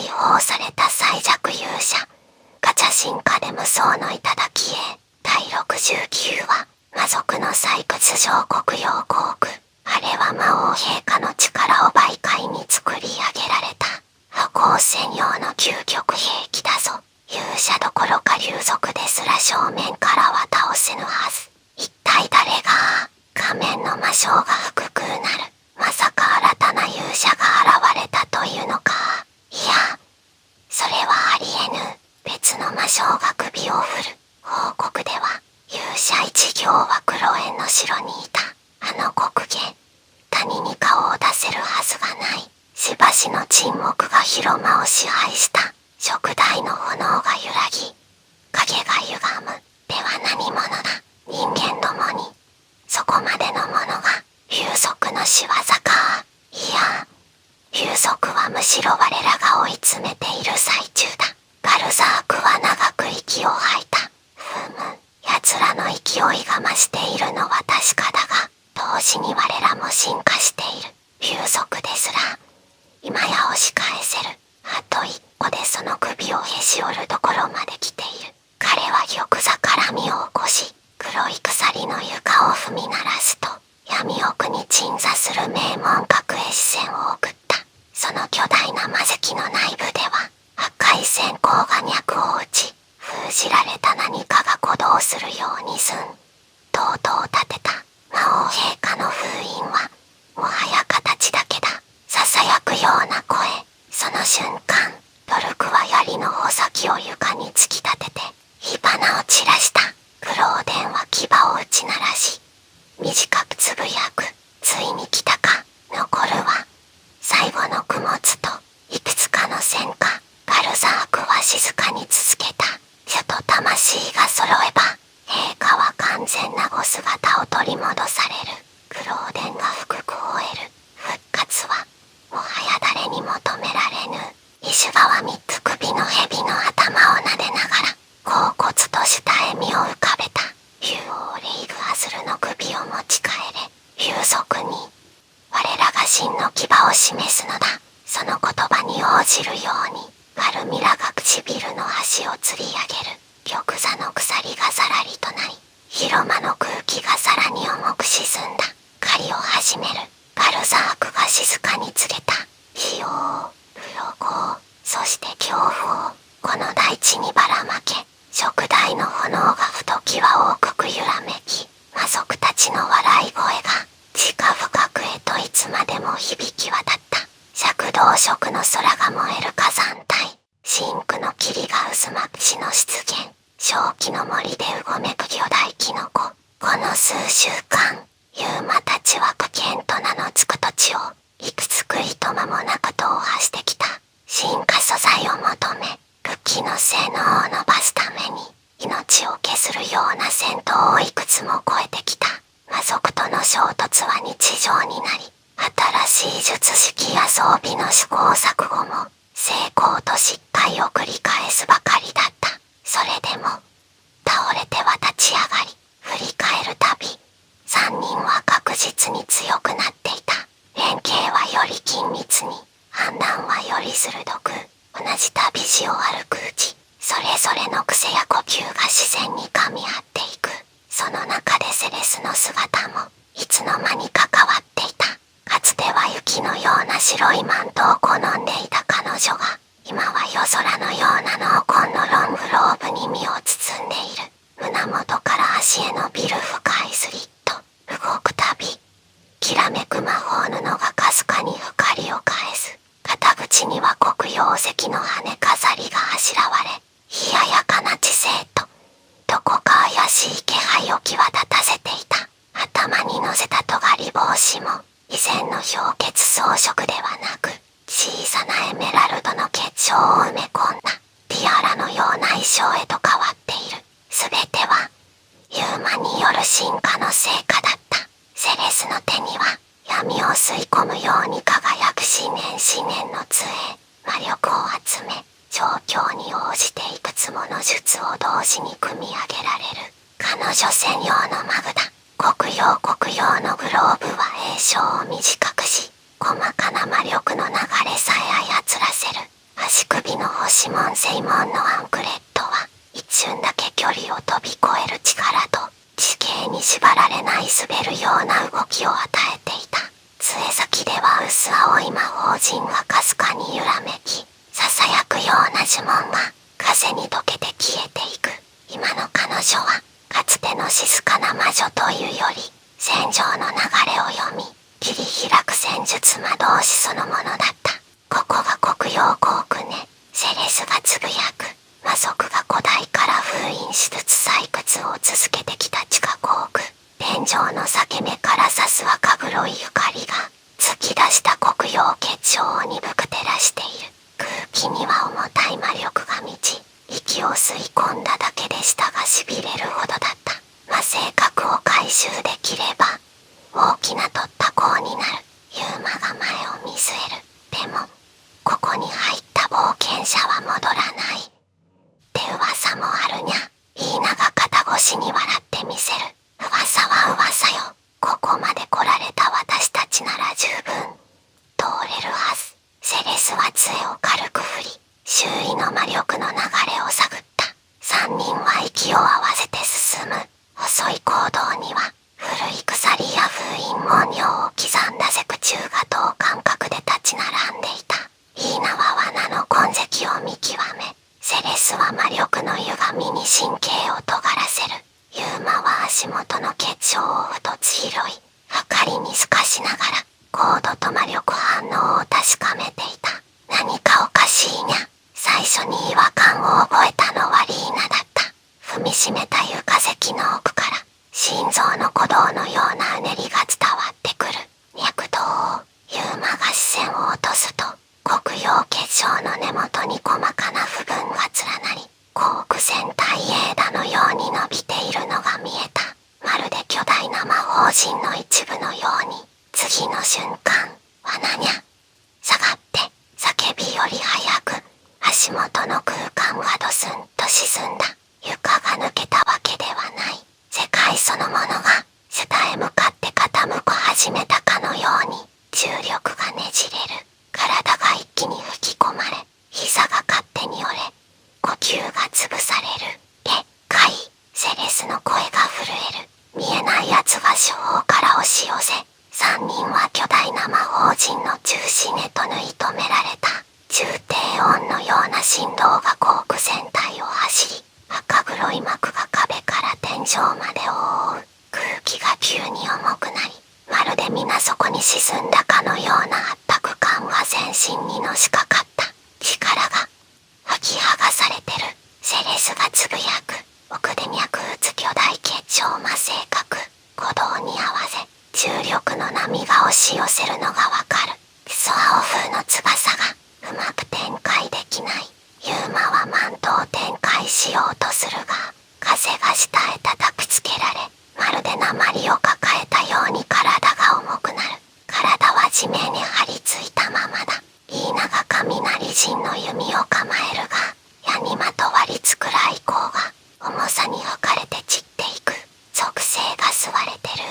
放された最弱勇者、ガチャ進化で無双の頂へ。第69話、魔族の採掘場黒曜航空。あれは魔王陛下の力を媒介に作り上げられた破壊専用の究極兵器だぞ。勇者どころか竜族ですら正面からは倒せぬはず。一体誰が仮面の魔性が腹空なる。まさか新たな勇者が現れたというのか。いや、それはありえぬ。別の魔性が首を振る。報告では勇者一行は黒縁の城にいた。あの黒源、谷に顔を出せるはずがない。しばしの沈黙が広間を支配した。燭台の炎が揺らぎ、影が歪む。では何者だ。人間どもにそこまでのものが竜族の仕業か。いや、竜族はむしろ我らが追い詰めている最中だ。ガルザークは長く息を吐いた。ふむ、奴らの勢いが増しているのは確かだが、同時に我らも進化している。竜族ですら今や押し返せる。あと一歩でその首をへし折るところまで来ている。彼は玉座から身を起こし、黒い鎖の床を踏み鳴らすと、闇奥に鎮座する名門閣へ視線を送った。その巨大な魔石の内部では赤い閃光が脈を打ち、封じられた何かが鼓動するようにとうとう立てた。魔王陛下の封印はもはや形だけだ。ささやくような声。その瞬間、ドルクは槍の穂先を床に突き立てて火花を散らした。クローデンは牙を打ち鳴らし、短くつぶやく。ついに来たか。残るは最後の供物といくつかの戦果。ガルザークは静かに続けた。書と魂が揃えば陛下は完全なご姿を取り戻される。クローデンが復興を得る。復活はもはや誰にも止められぬ。イシュガは三つ首の蛇の頭を撫でながら恍惚とした笑みを浮かべた。竜王レイグアズルの首を持ち帰れ。竜族に我らが真の牙を示すのだ。その言葉に応じるようにガルミラが唇の端を吊り上げる。玉座の鎖がさらりとなり、広間の空気がさらに重く沈んだ。狩りを始める。ガルザークが静かに告げた。火を鱗を、そして恐怖をこの大地にばらまけ。燭台の炎がふときわ多く揺らめき、魔族たちの笑い声が地下深くへといつまでも響き渡った。赤銅色の空が燃える火山帯、深紅の霧が渦巻く死の湿原、正気の森でうごめく巨大キノコ。この数週間、ユーマたちは危険と名のつく土地をいくつくいとまもなく踏破してきた。進化素材を求め、武器の性能を伸ばすために命を削るような戦闘をいくつも超えてきた。魔族との衝突は日常になり、新しい術式や装備の試行錯誤も成功と失敗を繰り返すばかりだった。それでも倒れては立ち上がり、振り返るたび3人は確実に強くなっていた。連携はより緊密に、判断はより鋭く、同じ旅路を歩くうち、それぞれの癖や呼吸が自然に噛み合っていく。その中でセレスの姿もいつの間にか変わっていた。かつては雪のような白いマントを好んでいた彼女が、今は夜空のような濃紺のロングローブに身を包んでいる。胸元から足へ伸びる深いスリット。動くたびきらめく魔法布がかすかに光を返す。肩口には黒曜石の羽飾りがあしらわれ、冷ややかな知性とどこか怪しい気配を際立たせていた。頭に乗せた尖り帽子も以前の氷結装飾ではなく、小さなエメラルドの結晶を埋め込んだティアラのような衣装へと変わっている。すべてはユーマによる進化の成果だった。セレスの手には闇を吸い込むように輝く思念の杖、魔力を集め状況に応じていくつもの術を同時に組み上げられる。彼女専用のマグだ。黒曜のグローブは栄翔を短くし、細かな魔力の流れさえ操らせる。足首指紋正門のアンクレットは一瞬だけ距離を飛び越える力と地形に縛られない滑るような動きを与えていた。杖先では薄青い魔法陣がかすかに揺らめき、ささやくような呪文が風に溶けて消えていく。今の彼女はかつての静かな魔女というより戦場の流れを読み切り開く戦術魔導士そのものだった。ここが黒曜航空ね。セレスがつぶやく。魔族が古代から封印しつつ採掘を続けてきた地下航空。天井の裂け目からさす赤黒い光が突き出した黒曜結晶を鈍く照らしている。空気には重たい魔力が満ち、息を吸い込んだだけで舌がしびれるほどだった。魔性核を回収できれば大きな突破口になる。ユーマが前を見据える。でもここに入った冒険者は戻らないって噂もあるにゃ。イーナが肩越しに笑ってみせる。噂は噂よ。ここまで来られた私たちなら十分通れるはず。セレスは杖を軽く振り、周囲の魔力の流れを探った。3人は息を合わせて進む。細い行動には古い鎖や封印文様を刻んだ石柱が等間隔で立ち並んでいた。イーナは罠の痕跡を見極め、セレスは魔力の歪みに神経を尖らせる。ユーマは足元の結晶を一つ拾い、はかりに透かしながらコードと魔力反応を確かめていた。何かおかしいにゃ。最初に違和感を覚えたのはリーナだった。踏みしめた床石の奥から心臓の鼓動のようなうねりが伝わってくる。脈動をユーマが視線を落とすと、黒曜結晶の根元に細かな部分が連なり、コーク線体枝のように伸びているのが見えた。まるで巨大な魔法陣の一部のように。次の瞬間、罠にゃ。下がって叫びより早く、足元の空間がドスンと沈んだ。床が抜けたわけではない。世界そのものが下へ向かって傾く始めたかのように重力がねじれる。体が一気に吹き込まれ、膝が勝手に折れ、呼吸が潰される。でっかい。セレスの声が震える。見えない奴が四方から押し寄せ、3人は巨大な魔法陣の中心へと縫い止められた。重低音のような振動がコーク船体を走り、赤黒い膜が壁から天井まで覆う。空気が急に重くなり、まるで水底に沈んだかのような圧迫感が全身にのしかかった。力が吐き剥がされてる。セレスがつぶやく。奥で脈打つ巨大結晶魔性核。鼓動に合わせ重力の波が押し寄せるのがわかる。クソ青風の翼がうまく展開できない。ユーマはマントを展開しようとするが、風が下へ叩きつけられ、まるで鉛を抱えたように体が重くなる。体は地面に張り付いたままだ。イーナが雷陣の弓を構えるが、矢にまとわりつく雷光が重さに吹かれて散っていく。属性が吸われてる。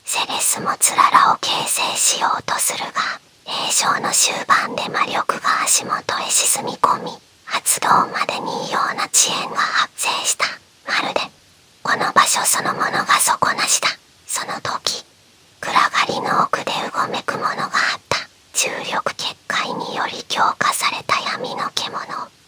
セレスもつららを形成しようとするが、詠唱の終盤で魔力が足元へ沈み込み、発動までに異様な遅延が発生した。まるでこの場所そのものが底なしだ。その時、暗がりの奥でうごめくものがあった。重力結界により強化された闇の獣、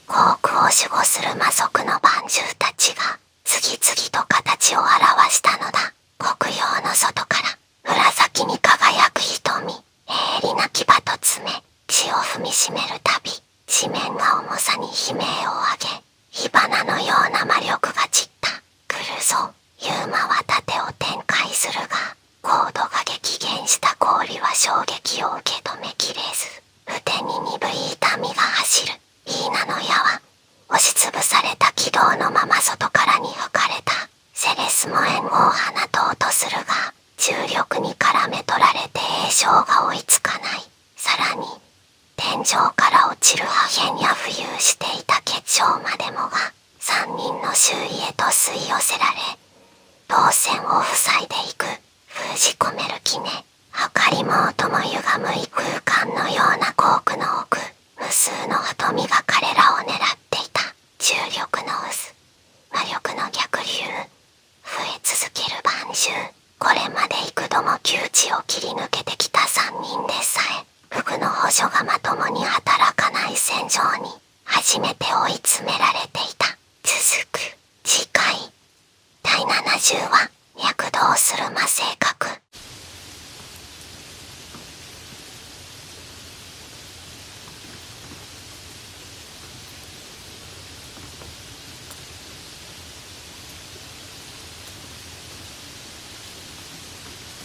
コークを守護する魔族の蛮獣たちが次々と形を現したのだ。黒曜の外から紫に輝く瞳、鋭利な牙と爪、血を踏みしめるたび、地面が重さに悲鳴を上げ、火花のような魔力が散った。来るぞ。ユーマは盾を展開するが、高度が激減した氷は衝撃を受け止めきれず、腕に鈍い痛みが走る。イーナの矢は押しつぶされた軌道のまま外からに吹かれた。セレスも援護を放とうとするが、重力に絡め取られて詠唱が追いつかない。さらに天井から落ちる破片や浮遊していた結晶までもが3人の周囲へと吸い寄せられ、動線を塞いでいく。封じ込める気ね。計りも音も歪む異空間のようなコークの奥、無数の瞳が彼らを狙ってを切り抜けてきた3人でさえフグの補助がまともに働かない戦場に初めて追い詰められていた。続く次回第70話、躍動する魔性化